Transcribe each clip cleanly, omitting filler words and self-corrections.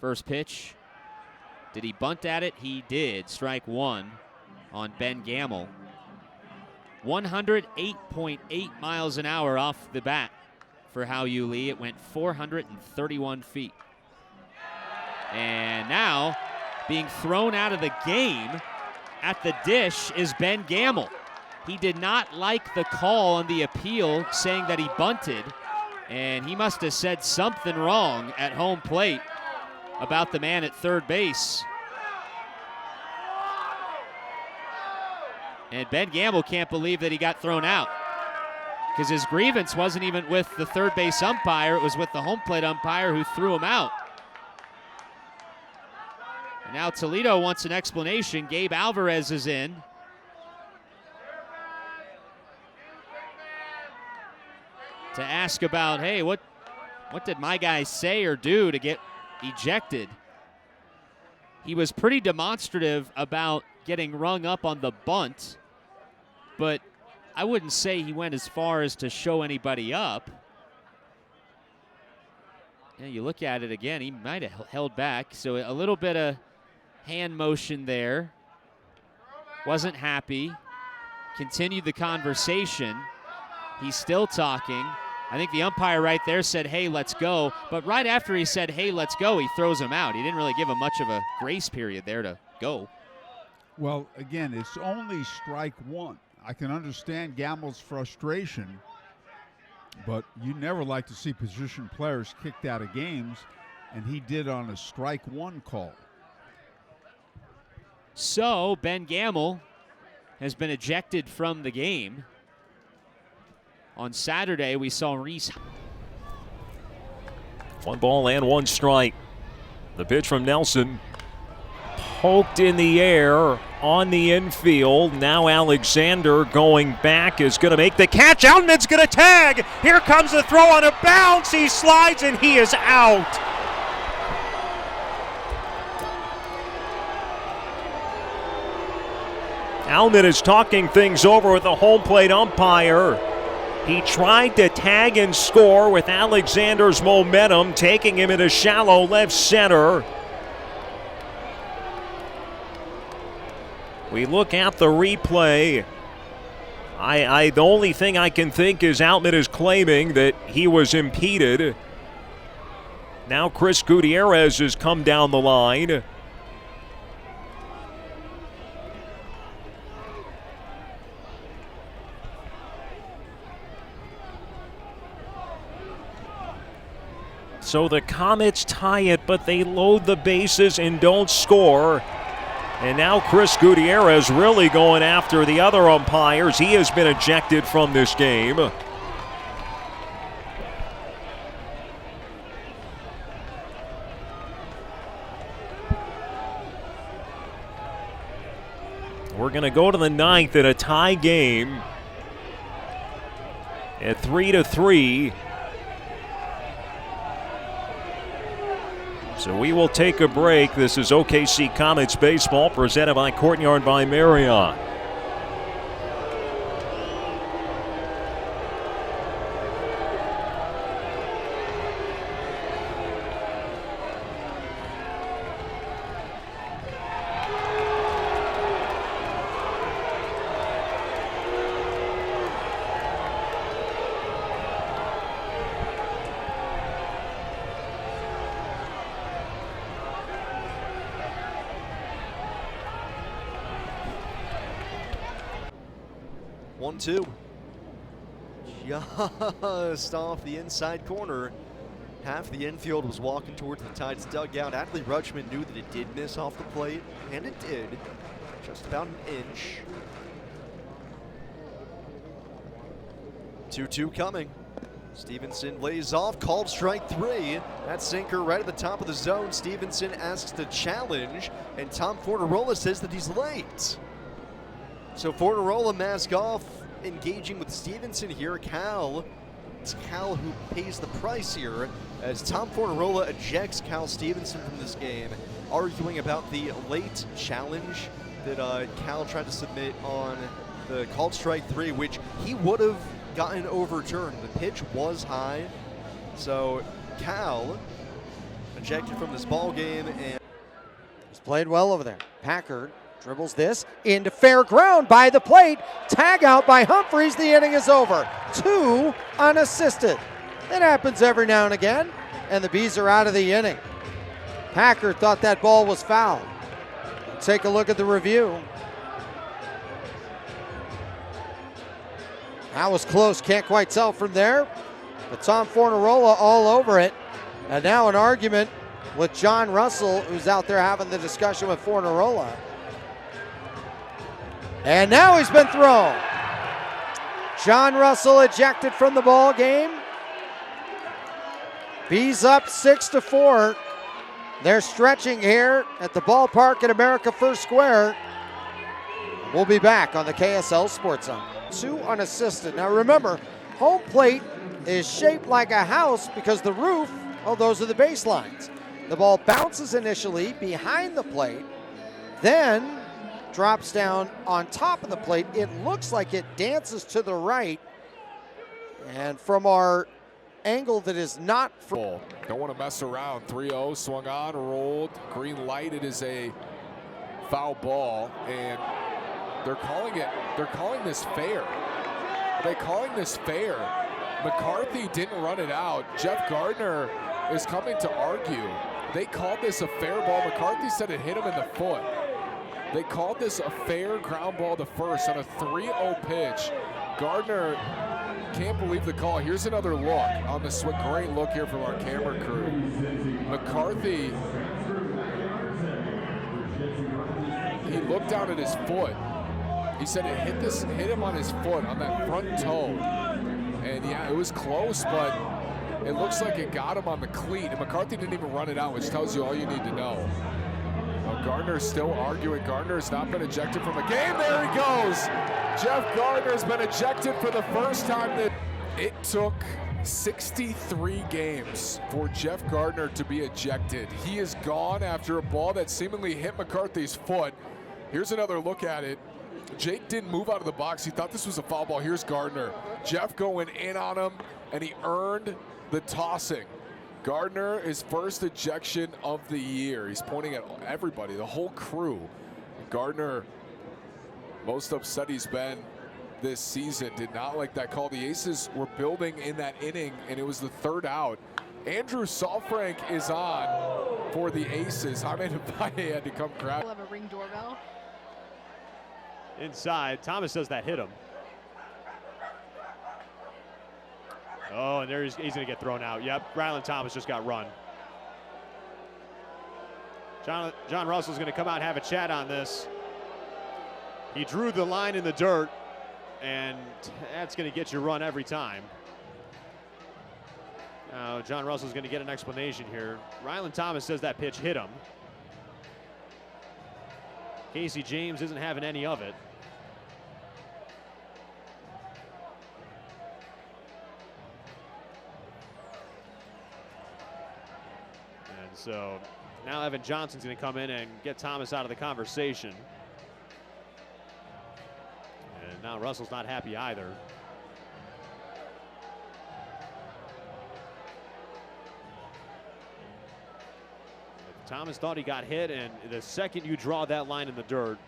First pitch. Did he bunt at it? He did. Strike one on Ben Gamble. 108.8 miles an hour off the bat for Hao Yu Lee. It went 431 feet. And now, being thrown out of the game at the dish is Ben Gamble. He did not like the call on the appeal saying that he bunted, and he must have said something wrong at home plate about the man at third base. And Ben Gamble can't believe that he got thrown out, because his grievance wasn't even with the third base umpire, it was with the home plate umpire who threw him out. And now Toledo wants an explanation. Gabe Alvarez is in. To ask about, hey, what did my guy say or do to get ejected? He was pretty demonstrative about getting rung up on the bunt, but I wouldn't say he went as far as to show anybody up. Yeah, you look at it again, he might have held back, so a little bit of hand motion there. Wasn't happy. Continued the conversation. He's still talking. I think the umpire right there said, hey, let's go. But right after he said, hey, let's go, he throws him out. He didn't really give him much of a grace period there to go. Well, again, it's only strike one. I can understand Gamble's frustration, but you never like to see position players kicked out of games, and he did on a strike one call. So Ben Gamble has been ejected from the game. On Saturday, we saw Reese. 1 ball and 1 strike. The pitch from Nelson. Poked in the air on the infield. Now Alexander going back is going to make the catch. Outman's going to tag. Here comes the throw on a bounce. He slides and he is out. Alman is talking things over with the home plate umpire. He tried to tag and score with Alexander's momentum, taking him into shallow left center. We look at the replay. The only thing I can think is Outman is claiming that he was impeded. Now Chris Gutierrez has come down the line. So the Comets tie it, but they load the bases and don't score. And now Chris Gutierrez really going after the other umpires. He has been ejected from this game. We're going to go to the 9th in a tie game at 3-3. So we will take a break. This is OKC Comets Baseball presented by Courtyard by Marriott. One-two. Just off the inside corner. Half the infield was walking towards the Tide's dugout. Adley Rutschman knew that it did miss off the plate, and it did. Just about an inch. 2-2 coming. Stevenson lays off, called strike 3. That sinker right at the top of the zone. Stevenson asks to challenge, and Tom Fornarola says that he's late. So Fornarola mask off, engaging with Stevenson here. It's Cal who pays the price here, as Tom Fornarola ejects Cal Stevenson from this game, arguing about the late challenge that Cal tried to submit on the called strike 3, which he would have gotten overturned. The pitch was high, so Cal ejected from this ball game. And he's played well over there. Packard dribbles this into fair ground by the plate. Tag out by Humphreys. The inning is over. 2 unassisted. It happens every now and again, and the Bees are out of the inning. Packard thought that ball was foul. Take a look at the review. That was close, can't quite tell from there, but Tom Fornarola all over it. And now an argument with John Russell, who's out there having the discussion with Fornarola. And now he's been thrown. John Russell ejected from the ball game. Bees up 6-4. They're stretching here at the ballpark at America First Square. We'll be back on the KSL Sports Zone. 2 unassisted. Now remember, home plate is shaped like a house because the roof, oh, those are the baselines. The ball bounces initially behind the plate, then drops down on top of the plate. It looks like it dances to the right. And from our angle that is not from... Don't want to mess around. 3-0, swung on, rolled, green light. It is a foul ball, and they're calling this fair. Are they calling this fair? McCarthy didn't run it out. Jeff Gardner is coming to argue. They called this a fair ball. McCarthy said it hit him in the foot. They called this a fair ground ball to first on a 3-0 pitch. Gardner can't believe the call. Here's another look on the swing. Great look here from our camera crew. McCarthy, he looked down at his foot. He said it hit him on his foot, on that front toe. And yeah, it was close, but it looks like it got him on the cleat. And McCarthy didn't even run it out, which tells you all you need to know. Well, Gardner's still arguing. Gardner's not been ejected from the game. There he goes. Jeff Gardner's been ejected for the first time. It took 63 games for Jeff Gardner to be ejected. He is gone after a ball that seemingly hit McCarthy's foot. Here's another look at it. Jake didn't move out of the box. He thought this was a foul ball. Here's Gardner. Jeff going in on him, and he earned the tossing. Gardner, his first ejection of the year. He's pointing at everybody, the whole crew. Gardner, most upset he's been this season, did not like that call. The Aces were building in that inning, and it was the 3rd out. Andrew Saalfrank is on for the Aces. Jaime Navalle had to come grab. We'll have a Ring doorbell. Inside, Thomas says that hit him. Oh, and there he's going to get thrown out. Yep, Ryland Thomas just got run. John Russell's going to come out and have a chat on this. He drew the line in the dirt, and that's going to get you run every time. Now, John Russell's going to get an explanation here. Ryland Thomas says that pitch hit him. Casey James isn't having any of it. And so now Evan Johnson's going to come in and get Thomas out of the conversation. And now Russell's not happy either. Thomas thought he got hit, and the second you draw that line in the dirt,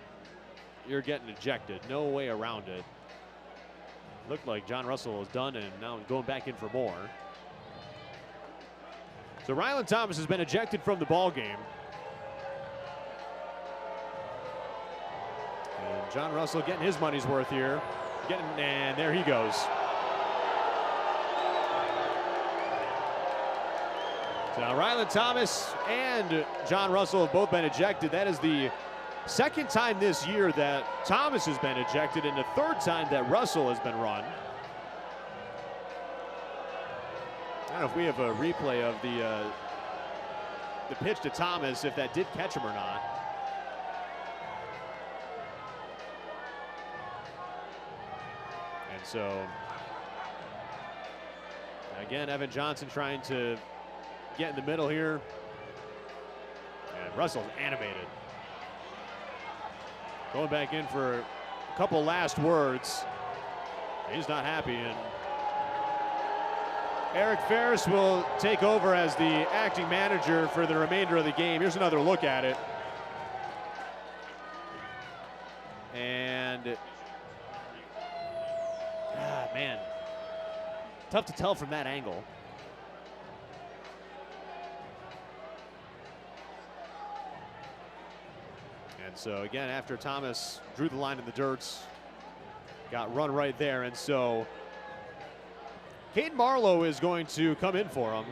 you're getting ejected. No way around it. Looked like John Russell was done, and now going back in for more. So Ryland Thomas has been ejected from the ball game. And John Russell getting his money's worth here. And there he goes. So now Ryland Thomas and John Russell have both been ejected. That is the second time this year that Thomas has been ejected, and the 3rd time that Russell has been run. I don't know if we have a replay of the pitch to Thomas, if that did catch him or not. And so, again, Evan Johnson trying to get in the middle here. And Russell's animated. Going back in for a couple last words. He's not happy. Eric Ferris will take over as the acting manager for the remainder of the game. Here's another look at it. And, man, tough to tell from that angle. And so again, after Thomas drew the line in the dirts, got run right there. And so Caden Marlowe is going to come in for him.